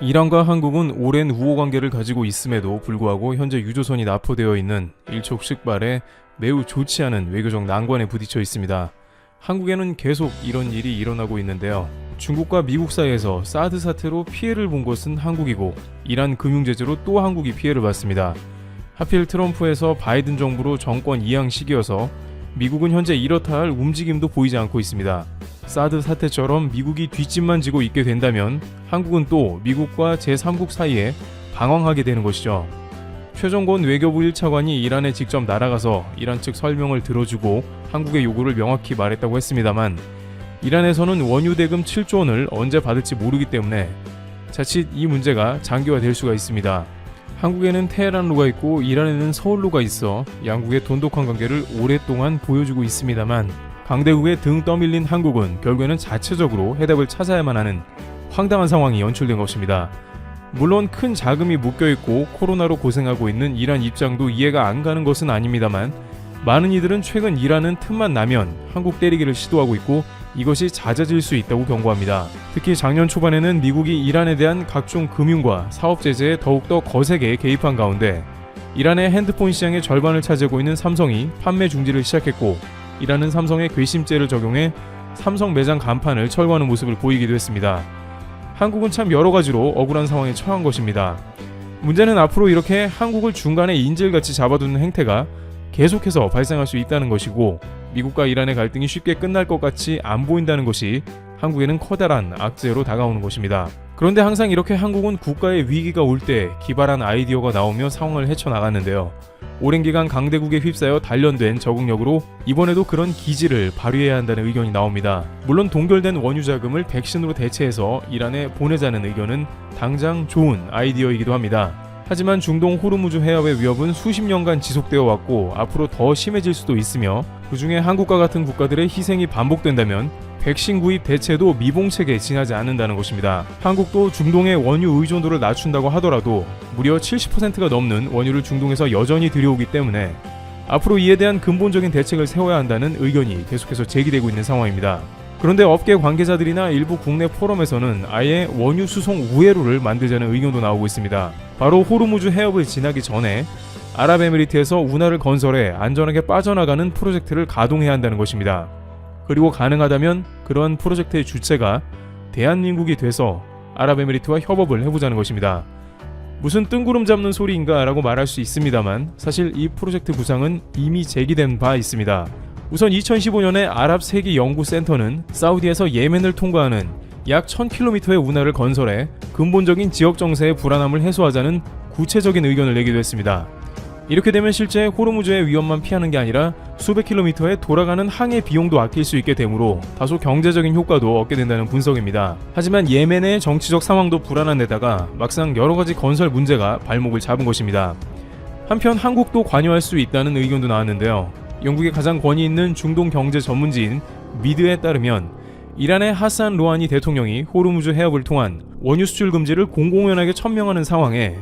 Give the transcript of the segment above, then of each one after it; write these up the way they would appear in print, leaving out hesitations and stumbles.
이란과 한국은 오랜 우호 관계를 가지고 있음에도 불구하고 현재 유조선이 납포되어 있는 일촉즉발의 매우 좋지 않은 외교적 난관에 부딪혀 있습니다. 한국에는 계속 이런 일이 일어나고 있는데요. 중국과 미국 사이에서 사드 사태로 피해를 본 것은 한국이고, 이란 금융제재로 또 한국이 피해를 봤습니다. 하필 트럼프에서 바이든 정부로 정권 이양 시기여서 미국은 현재 이렇다 할 움직임도 보이지 않고 있습니다. 사드 사태처럼 미국이 뒷짐만 지고 있게 된다면 한국은 또 미국과 제3국 사이에 방황하게 되는 것이죠. 최정권 외교부 1차관이 이란에 직접 날아가서 이란 측 설명을 들어주고 한국의 요구를 명확히 말했다고 했습니다만, 이란에서는 원유 대금 7조 원을 언제 받을지 모르기 때문에 자칫 이 문제가 장기화될 수가 있습니다. 한국에는 테헤란로가 있고 이란에는 서울로가 있어 양국의 돈독한 관계를 오랫동안 보여주고 있습니다만, 강대국의 등 떠밀린 한국은 결국에는 자체적으로 해답을 찾아야만 하는 황당한 상황이 연출된 것입니다. 물론 큰 자금이 묶여있고 코로나로 고생하고 있는 이란 입장도 이해가 안 가는 것은 아닙니다만, 많은 이들은 최근 이란은 틈만 나면 한국 때리기를 시도하고 있고 이것이 잦아질 수 있다고 경고합니다. 특히 작년 초반에는 미국이 이란에 대한 각종 금융과 사업 제재에 더욱더 거세게 개입한 가운데 이란의 핸드폰 시장의 절반을 차지하고 있는 삼성이 판매 중지를 시작했고, 이란은 삼성에 괘씸죄를 적용해 삼성 매장 간판을 철거하는 모습을 보이기도 했습니다. 한국은 참 여러가지로 억울한 상황에 처한 것입니다. 문제는 앞으로 이렇게 한국을 중간에 인질같이 잡아두는 행태가 계속해서 발생할 수 있다는 것이고, 미국과 이란의 갈등이 쉽게 끝날 것 같이 안 보인다는 것이 한국에는 커다란 악재로 다가오는 것입니다. 그런데 항상 이렇게 한국은 국가의 위기가 올 때 기발한 아이디어가 나오며 상황을 헤쳐나갔는데요. 오랜 기간 강대국에 휩싸여 단련된 적응력으로 이번에도 그런 기지를 발휘해야 한다는 의견이 나옵니다. 물론 동결된 원유 자금을 백신으로 대체해서 이란에 보내자는 의견은 당장 좋은 아이디어이기도 합니다. 하지만 중동 호르무즈 해협의 위협은 수십 년간 지속되어 왔고 앞으로 더 심해질 수도 있으며, 그 중에 한국과 같은 국가들의 희생이 반복된다면 백신 구입 대체도 미봉책에 지나지 않는다는 것입니다. 한국도 중동의 원유 의존도를 낮춘다고 하더라도 무려 70%가 넘는 원유를 중동에서 여전히 들여오기 때문에 앞으로 이에 대한 근본적인 대책을 세워야 한다는 의견이 계속해서 제기되고 있는 상황입니다. 그런데 업계 관계자들이나 일부 국내 포럼에서는 아예 원유 수송 우회로를 만들자는 의견도 나오고 있습니다. 바로 호르무즈 해협을 지나기 전에 아랍에미리트에서 운하를 건설해 안전하게 빠져나가는 프로젝트를 가동해야 한다는 것입니다. 그리고 가능하다면 그러한 프로젝트의 주체가 대한민국이 돼서 아랍에미리트와 협업을 해보자는 것입니다. 무슨 뜬구름 잡는 소리인가 라고 말할 수 있습니다만, 사실 이 프로젝트 구상은 이미 제기된 바 있습니다. 우선 2015년에 아랍세계연구센터는 사우디에서 예멘을 통과하는 약 1000km의 운하를 건설해 근본적인 지역 정세의 불안함을 해소하자는 구체적인 의견을 내기도 했습니다. 이렇게 되면 실제 호르무즈의 위험만 피하는 게 아니라 수백 킬로미터의 돌아가는 항해 비용도 아낄 수 있게 되므로 다소 경제적인 효과도 얻게 된다는 분석입니다. 하지만 예멘의 정치적 상황도 불안한 데다가 막상 여러가지 건설 문제가 발목을 잡은 것입니다. 한편 한국도 관여할 수 있다는 의견도 나왔는데요. 영국의 가장 권위 있는 중동 경제 전문지인 미드에 따르면 이란의 하산 로하니 대통령이 호르무즈 해협을 통한 원유 수출 금지를 공공연하게 천명하는 상황에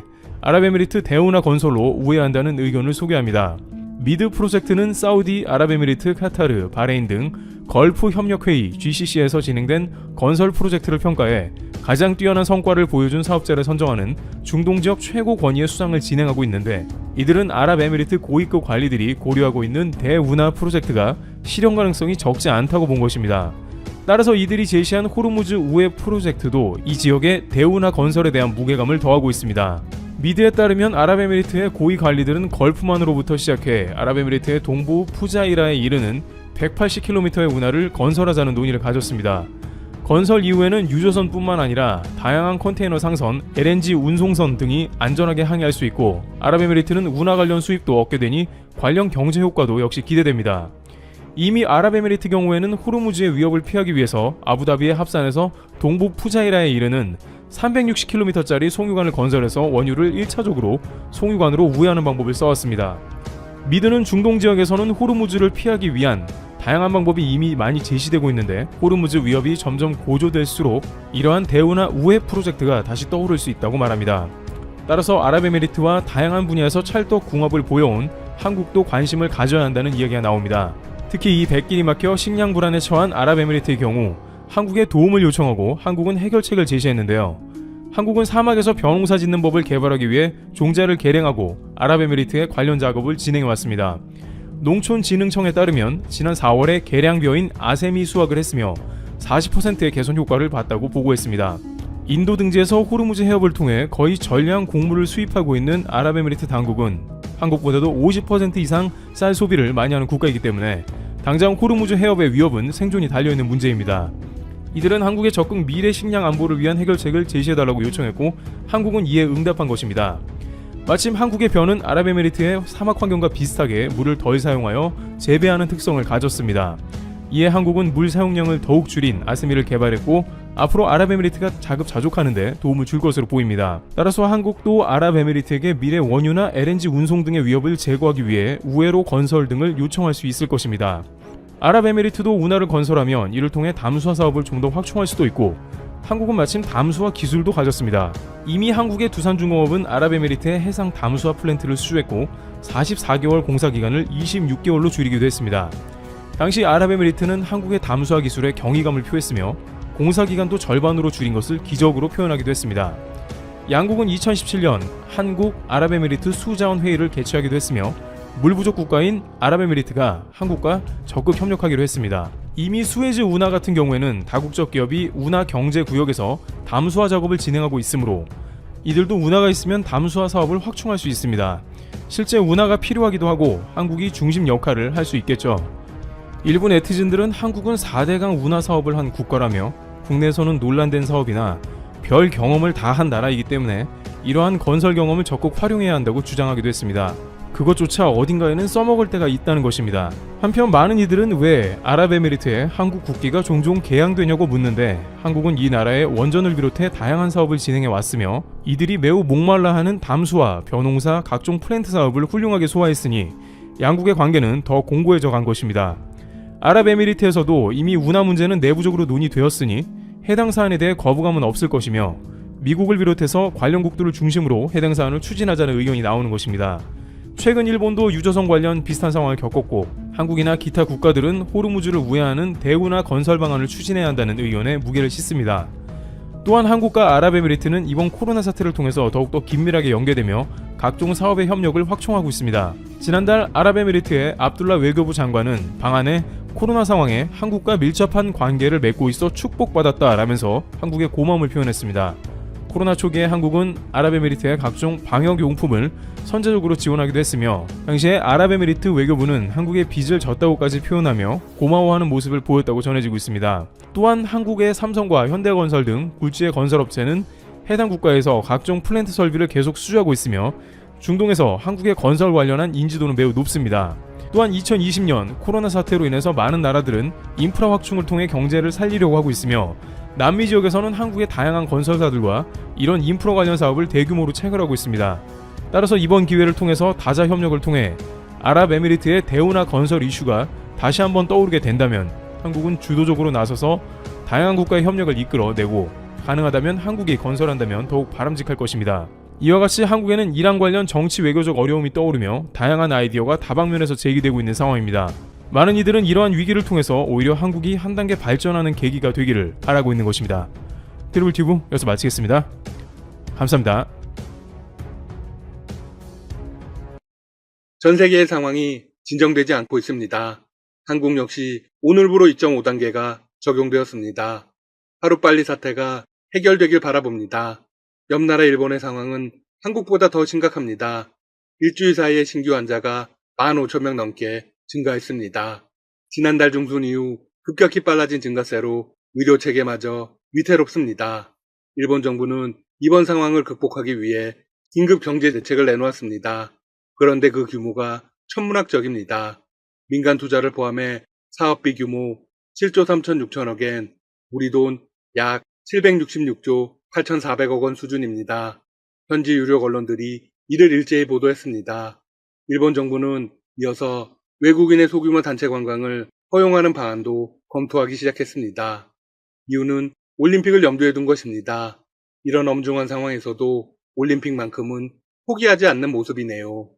아랍에미리트 대운하 건설로 우회한다는 의견을 소개합니다. 미드 프로젝트는 사우디, 아랍에미리트, 카타르, 바레인 등 걸프 협력회의 GCC에서 진행된 건설 프로젝트를 평가해 가장 뛰어난 성과를 보여준 사업자를 선정하는 중동 지역 최고 권위의 수상을 진행하고 있는데, 이들은 아랍에미리트 고위급 관리들이 고려하고 있는 대운하 프로젝트가 실현 가능성이 적지 않다고 본 것입니다. 따라서 이들이 제시한 호르무즈 우회 프로젝트도 이 지역의 대운하 건설에 대한 무게감을 더하고 있습니다. 미드에 따르면 아랍에미리트의 고위 관리들은 걸프만으로부터 시작해 아랍에미리트의 동부 푸자이라에 이르는 180km의 운하를 건설하자는 논의를 가졌습니다. 건설 이후에는 유조선뿐만 아니라 다양한 컨테이너 상선, LNG 운송선 등이 안전하게 항해할 수 있고, 아랍에미리트는 운하 관련 수입도 얻게 되니 관련 경제 효과도 역시 기대됩니다. 이미 아랍에미리트 경우에는 호르무즈의 위협을 피하기 위해서 아부다비의 합산에서 동부 푸자이라에 이르는 360km짜리 송유관을 건설해서 원유를 1차적으로 송유관으로 우회하는 방법을 써왔습니다. 미드는 중동 지역에서는 호르무즈를 피하기 위한 다양한 방법이 이미 많이 제시되고 있는데, 호르무즈 위협이 점점 고조될수록 이러한 대운하 우회 프로젝트가 다시 떠오를 수 있다고 말합니다. 따라서 아랍에미리트와 다양한 분야에서 찰떡 궁합을 보여온 한국도 관심을 가져야 한다는 이야기가 나옵니다. 특히 이 백길이 막혀 식량 불안에 처한 아랍에미리트의 경우 한국에 도움을 요청하고 한국은 해결책을 제시했는데요. 한국은 사막에서 벼농사 짓는 법을 개발하기 위해 종자를 개량하고 아랍에미리트의 관련 작업을 진행해왔습니다. 농촌진흥청에 따르면 지난 4월에 개량벼인 아세미 수확을 했으며 40%의 개선 효과를 봤다고 보고했습니다. 인도 등지에서 호르무즈 해협을 통해 거의 전량 곡물을 수입하고 있는 아랍에미리트 당국은 한국보다도 50% 이상 쌀 소비를 많이 하는 국가이기 때문에 당장 호르무즈 해협의 위협은 생존이 달려있는 문제입니다. 이들은 한국의 적극 미래 식량 안보를 위한 해결책을 제시해달라고 요청했고 한국은 이에 응답한 것입니다. 마침 한국의 벼는 아랍에미리트의 사막 환경과 비슷하게 물을 덜 사용하여 재배하는 특성을 가졌습니다. 이에 한국은 물 사용량을 더욱 줄인 아세미를 개발했고 앞으로 아랍에미리트가 자급자족하는 데 도움을 줄 것으로 보입니다. 따라서 한국도 아랍에미리트에게 미래 원유나 LNG 운송 등의 위협을 제거하기 위해 우회로 건설 등을 요청할 수 있을 것입니다. 아랍에미리트도 운하를 건설하면 이를 통해 담수화 사업을 좀 더 확충할 수도 있고 한국은 마침 담수화 기술도 가졌습니다. 이미 한국의 두산중공업은 아랍에미리트의 해상 담수화 플랜트를 수주했고 44개월 공사기간을 26개월로 줄이기도 했습니다. 당시 아랍에미리트는 한국의 담수화 기술에 경이감을 표했으며 공사기간도 절반으로 줄인 것을 기적으로 표현하기도 했습니다. 양국은 2017년 한국 아랍에미리트 수자원 회의를 개최하기도 했으며 물 부족 국가인 아랍에미리트가 한국과 적극 협력하기로 했습니다. 이미 수에즈 운하 같은 경우에는 다국적 기업이 운하 경제 구역에서 담수화 작업을 진행하고 있으므로 이들도 운하가 있으면 담수화 사업을 확충할 수 있습니다. 실제 운하가 필요하기도 하고 한국이 중심 역할을 할 수 있겠죠. 일부 네티즌들은 한국은 4대강 운하 사업을 한 국가라며 국내에서는 논란된 사업이나 별 경험을 다 한 나라이기 때문에 이러한 건설 경험을 적극 활용해야 한다고 주장하기도 했습니다. 그것조차 어딘가에는 써먹을 때가 있다는 것입니다. 한편 많은 이들은 왜 아랍에미리트에 한국 국기가 종종 개양되냐고 묻는데 한국은 이 나라의 원전을 비롯해 다양한 사업을 진행해 왔으며 이들이 매우 목말라 하는 담수화, 벼농사, 각종 플랜트 사업을 훌륭하게 소화했으니 양국의 관계는 더 공고해져 간 것입니다. 아랍에미리트에서도 이미 운하 문제는 내부적으로 논의되었으니 해당 사안에 대해 거부감은 없을 것이며 미국을 비롯해서 관련국들을 중심으로 해당 사안을 추진하자는 의견이 나오는 것입니다. 최근 일본도 유조선 관련 비슷한 상황을 겪었고 한국이나 기타 국가들은 호르무즈를 우회하는 대운하 건설 방안을 추진해야 한다는 의견에 무게를 싣습니다. 또한 한국과 아랍에미리트는 이번 코로나 사태를 통해서 더욱더 긴밀하게 연계되며 각종 사업의 협력을 확충하고 있습니다. 지난달 아랍에미리트의 압둘라 외교부 장관은 방안에 코로나 상황에 한국과 밀접한 관계를 맺고 있어 축복받았다라면서 한국의 고마움을 표현했습니다. 코로나 초기에 한국은 아랍에미리트의 각종 방역용품을 선제적으로 지원하기도 했으며 당시에 아랍에미리트 외교부는 한국의 빚을 졌다고까지 표현하며 고마워하는 모습을 보였다고 전해지고 있습니다. 또한 한국의 삼성과 현대건설 등 굴지의 건설업체는 해당 국가에서 각종 플랜트 설비를 계속 수주하고 있으며 중동에서 한국의 건설 관련한 인지도는 매우 높습니다. 또한 2020년 코로나 사태로 인해서 많은 나라들은 인프라 확충을 통해 경제를 살리려고 하고 있으며 남미 지역에서는 한국의 다양한 건설사들과 이런 인프라 관련 사업을 대규모로 체결하고 있습니다. 따라서 이번 기회를 통해서 다자 협력을 통해 아랍에미리트의 대운하 건설 이슈가 다시 한번 떠오르게 된다면 한국은 주도적으로 나서서 다양한 국가의 협력을 이끌어내고 가능하다면 한국이 건설한다면 더욱 바람직할 것입니다. 이와 같이 한국에는 이란 관련 정치 외교적 어려움이 떠오르며 다양한 아이디어가 다방면에서 제기되고 있는 상황입니다. 많은 이들은 이러한 위기를 통해서 오히려 한국이 한 단계 발전하는 계기가 되기를 바라고 있는 것입니다. 트리블튜브 여기서 마치겠습니다. 감사합니다. 전 세계의 상황이 진정되지 않고 있습니다. 한국 역시 오늘부로 2.5단계가 적용되었습니다. 하루빨리 사태가 해결되길 바라봅니다. 옆나라 일본의 상황은 한국보다 더 심각합니다. 일주일 사이에 신규 환자가 15,000명 넘게 증가했습니다. 지난달 중순 이후 급격히 빨라진 증가세로 의료 체계마저 위태롭습니다. 일본 정부는 이번 상황을 극복하기 위해 긴급 경제 대책을 내놓았습니다. 그런데 그 규모가 천문학적입니다. 민간 투자를 포함해 사업비 규모 7조 3,6천억엔 우리 돈 약 766조 8,400억 원 수준입니다. 현지 유력 언론들이 이를 일제히 보도했습니다. 일본 정부는 이어서 외국인의 소규모 단체 관광을 허용하는 방안도 검토하기 시작했습니다. 이유는 올림픽을 염두에 둔 것입니다. 이런 엄중한 상황에서도 올림픽만큼은 포기하지 않는 모습이네요.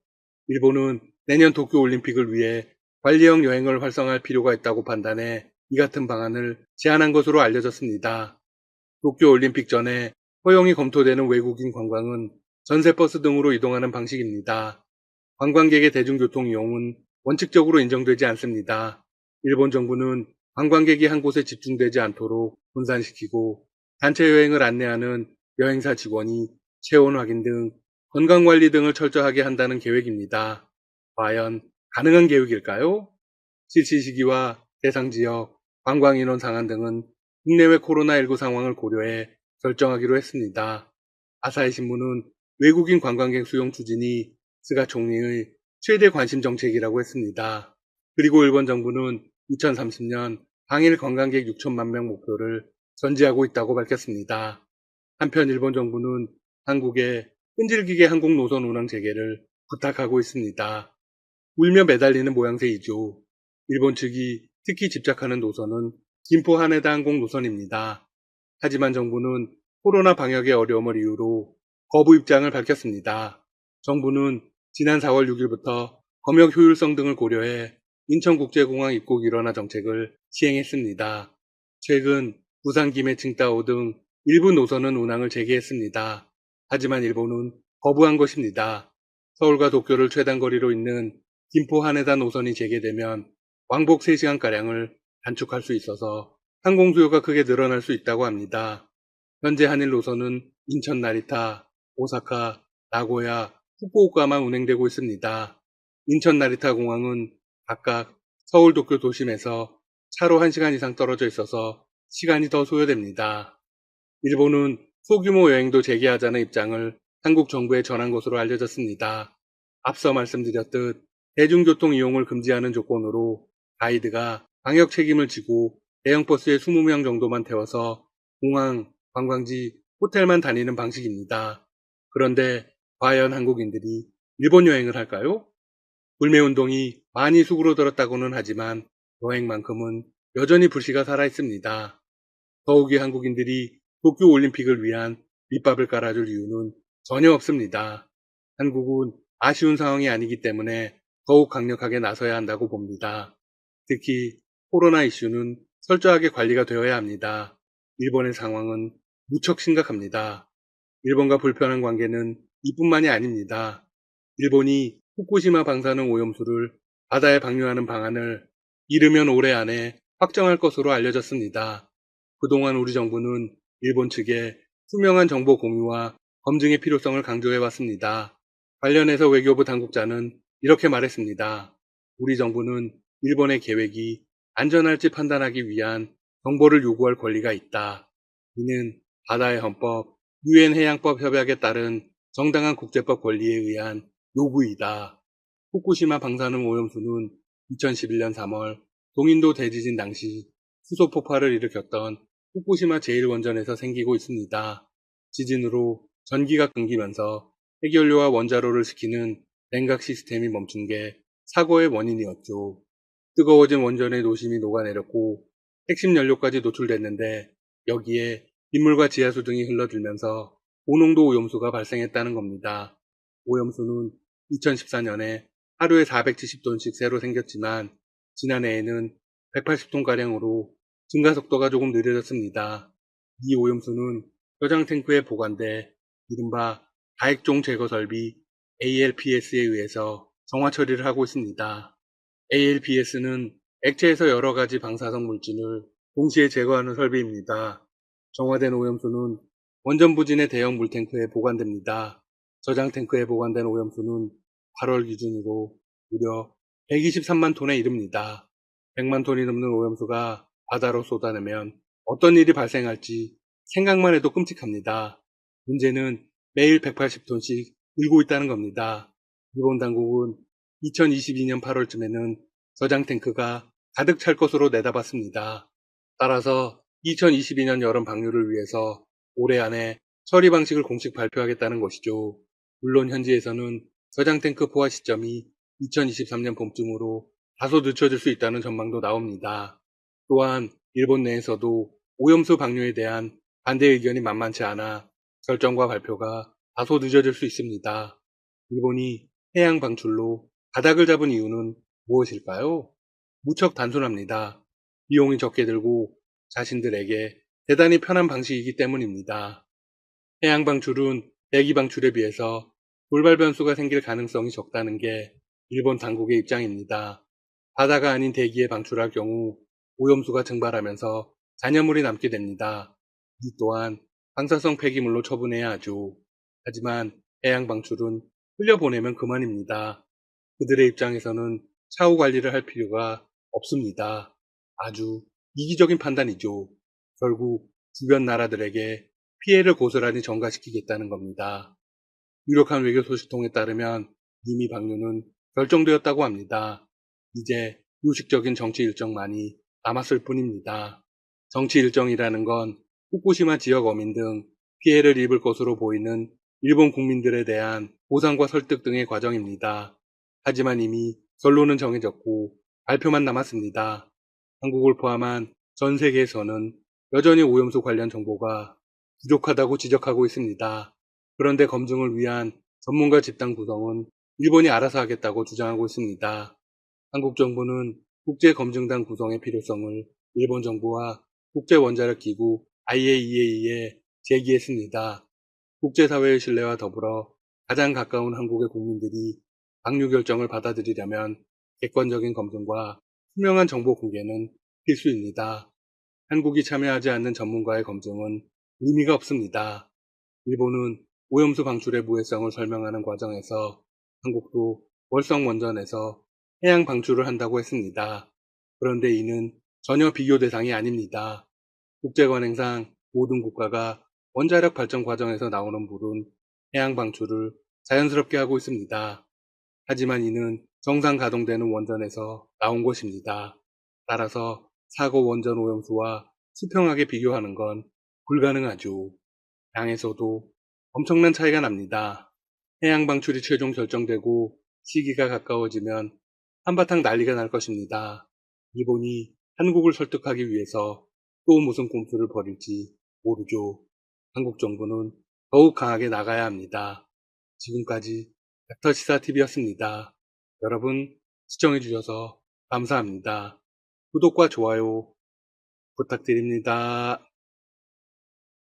일본은 내년 도쿄올림픽을 위해 관리형 여행을 활성화할 필요가 있다고 판단해 이 같은 방안을 제안한 것으로 알려졌습니다. 도쿄올림픽 전에 허용이 검토되는 외국인 관광은 전세버스 등으로 이동하는 방식입니다. 관광객의 대중교통 이용은 원칙적으로 인정되지 않습니다. 일본 정부는 관광객이 한 곳에 집중되지 않도록 분산시키고 단체 여행을 안내하는 여행사 직원이 체온 확인 등 건강관리 등을 철저하게 한다는 계획입니다. 과연 가능한 계획일까요? 실시 시기와 대상 지역, 관광 인원 상한 등은 국내외 코로나19 상황을 고려해 결정하기로 했습니다. 아사히 신문은 외국인 관광객 수용 추진이 스가 총리의 최대 관심 정책이라고 했습니다. 그리고 일본 정부는 2030년 당일 관광객 6천만 명 목표를 전제하고 있다고 밝혔습니다. 한편 일본 정부는 한국에 끈질기게 항공 노선 운항 재개를 부탁하고 있습니다. 울며 매달리는 모양새이죠. 일본 측이 특히 집착하는 노선은 김포 하네다 항공 노선입니다. 하지만 정부는 코로나 방역의 어려움을 이유로 거부 입장을 밝혔습니다. 정부는 지난 4월 6일부터 검역 효율성 등을 고려해 인천국제공항 입국 일원화 정책을 시행했습니다. 최근 부산 김해 칭다오 등 일부 노선은 운항을 재개했습니다. 하지만 일본은 거부한 것입니다. 서울과 도쿄를 최단거리로 잇는 김포 하네다 노선이 재개되면 왕복 3시간가량을 단축할 수 있어서 항공 수요가 크게 늘어날 수 있다고 합니다. 현재 한일 노선은 인천 나리타, 오사카, 나고야, 후쿠오카만 운행되고 있습니다. 인천 나리타 공항은 각각 서울 도쿄 도심에서 차로 1시간 이상 떨어져 있어서 시간이 더 소요됩니다. 일본은 소규모 여행도 재개하자는 입장을 한국 정부에 전한 것으로 알려졌습니다. 앞서 말씀드렸듯 대중교통 이용을 금지하는 조건으로 가이드가 방역 책임을 지고 대형버스에 20명 정도만 태워서 공항, 관광지, 호텔만 다니는 방식입니다. 그런데 과연 한국인들이 일본 여행을 할까요? 불매운동이 많이 수그러들었다고는 하지만 여행만큼은 여전히 불씨가 살아있습니다. 더욱이 한국인들이 도쿄올림픽을 위한 밑밥을 깔아줄 이유는 전혀 없습니다. 한국은 아쉬운 상황이 아니기 때문에 더욱 강력하게 나서야 한다고 봅니다. 특히 코로나 이슈는 철저하게 관리가 되어야 합니다. 일본의 상황은 무척 심각합니다. 일본과 불편한 관계는 이뿐만이 아닙니다. 일본이 후쿠시마 방사능 오염수를 바다에 방류하는 방안을 이르면 올해 안에 확정할 것으로 알려졌습니다. 그동안 우리 정부는 일본 측에 투명한 정보 공유와 검증의 필요성을 강조해 왔습니다. 관련해서 외교부 당국자는 이렇게 말했습니다. 우리 정부는 일본의 계획이 안전할지 판단하기 위한 정보를 요구할 권리가 있다. 이는 바다의 헌법, 유엔 해양법 협약에 따른 정당한 국제법 권리에 의한 요구이다. 후쿠시마 방사능 오염수는 2011년 3월 동인도 대지진 당시 수소 폭발을 일으켰던 후쿠시마 제1원전에서 생기고 있습니다. 지진으로 전기가 끊기면서 해결료와 원자로를 시키는 냉각 시스템이 멈춘 게 사고의 원인이었죠. 뜨거워진 원전의 노심이 녹아내렸고 핵심 연료까지 노출됐는데 여기에 빗물과 지하수 등이 흘러들면서 고농도 오염수가 발생했다는 겁니다. 오염수는 2014년에 하루에 470톤씩 새로 생겼지만 지난해에는 180톤가량으로 증가 속도가 조금 느려졌습니다. 이 오염수는 저장 탱크에 보관돼 이른바 다액종 제거 설비 ALPS에 의해서 정화 처리를 하고 있습니다. ALPS는 액체에서 여러 가지 방사성 물질을 동시에 제거하는 설비입니다. 정화된 오염수는 원전 부진의 대형 물탱크에 보관됩니다. 저장 탱크에 보관된 오염수는 8월 기준으로 무려 123만 톤에 이릅니다. 100만 톤이 넘는 오염수가 바다로 쏟아내면 어떤 일이 발생할지 생각만 해도 끔찍합니다. 문제는 매일 180톤씩 들고 있다는 겁니다. 일본 당국은 2022년 8월쯤에는 저장 탱크가 가득 찰 것으로 내다봤습니다. 따라서 2022년 여름 방류를 위해서 올해 안에 처리 방식을 공식 발표하겠다는 것이죠. 물론 현지에서는 저장 탱크 포화 시점이 2023년 봄쯤으로 다소 늦춰질 수 있다는 전망도 나옵니다. 또한 일본 내에서도 오염수 방류에 대한 반대 의견이 만만치 않아 결정과 발표가 다소 늦어질 수 있습니다. 일본이 해양 방출로 가닥을 잡은 이유는 무엇일까요? 무척 단순합니다. 비용이 적게 들고 자신들에게 대단히 편한 방식이기 때문입니다. 해양 방출은 대기 방출에 비해서 돌발 변수가 생길 가능성이 적다는 게 일본 당국의 입장입니다. 바다가 아닌 대기에 방출할 경우 오염수가 증발하면서 잔여물이 남게 됩니다. 이 또한 방사성 폐기물로 처분해야 하죠. 하지만 해양 방출은 흘려보내면 그만입니다. 그들의 입장에서는 차후 관리를 할 필요가 없습니다. 아주 이기적인 판단이죠. 결국 주변 나라들에게 피해를 고스란히 전가시키겠다는 겁니다. 유력한 외교 소식통에 따르면 이미 방류는 결정되었다고 합니다. 이제 요식적인 정치 일정만이 남았을 뿐입니다. 정치 일정이라는 건 후쿠시마 지역 어민 등 피해를 입을 것으로 보이는 일본 국민들에 대한 보상과 설득 등의 과정입니다. 하지만 이미 결론은 정해졌고 발표만 남았습니다. 한국을 포함한 전 세계에서는 여전히 오염수 관련 정보가 부족하다고 지적하고 있습니다. 그런데 검증을 위한 전문가 집단 구성은 일본이 알아서 하겠다고 주장하고 있습니다. 한국 정부는 국제검증단 구성의 필요성을 일본 정부와 국제원자력기구 IAEA에 제기했습니다. 국제사회의 신뢰와 더불어 가장 가까운 한국의 국민들이 방류 결정을 받아들이려면 객관적인 검증과 투명한 정보 공개는 필수입니다. 한국이 참여하지 않는 전문가의 검증은 의미가 없습니다. 일본은 오염수 방출의 무해성을 설명하는 과정에서 한국도 월성 원전에서 해양 방출을 한다고 했습니다. 그런데 이는 전혀 비교 대상이 아닙니다. 국제관행상 모든 국가가 원자력 발전 과정에서 나오는 물은 해양 방출을 자연스럽게 하고 있습니다. 하지만 이는 정상 가동되는 원전에서 나온 것입니다. 따라서 사고 원전 오염수와 수평하게 비교하는 건 불가능하죠. 양에서도 엄청난 차이가 납니다. 해양 방출이 최종 결정되고 시기가 가까워지면 한바탕 난리가 날 것입니다. 일본이 한국을 설득하기 위해서 또 무슨 꼼수를 벌일지 모르죠. 한국 정부는 더욱 강하게 나가야 합니다. 지금까지 닥터시사TV였습니다. 여러분 시청해주셔서 감사합니다. 구독과 좋아요 부탁드립니다.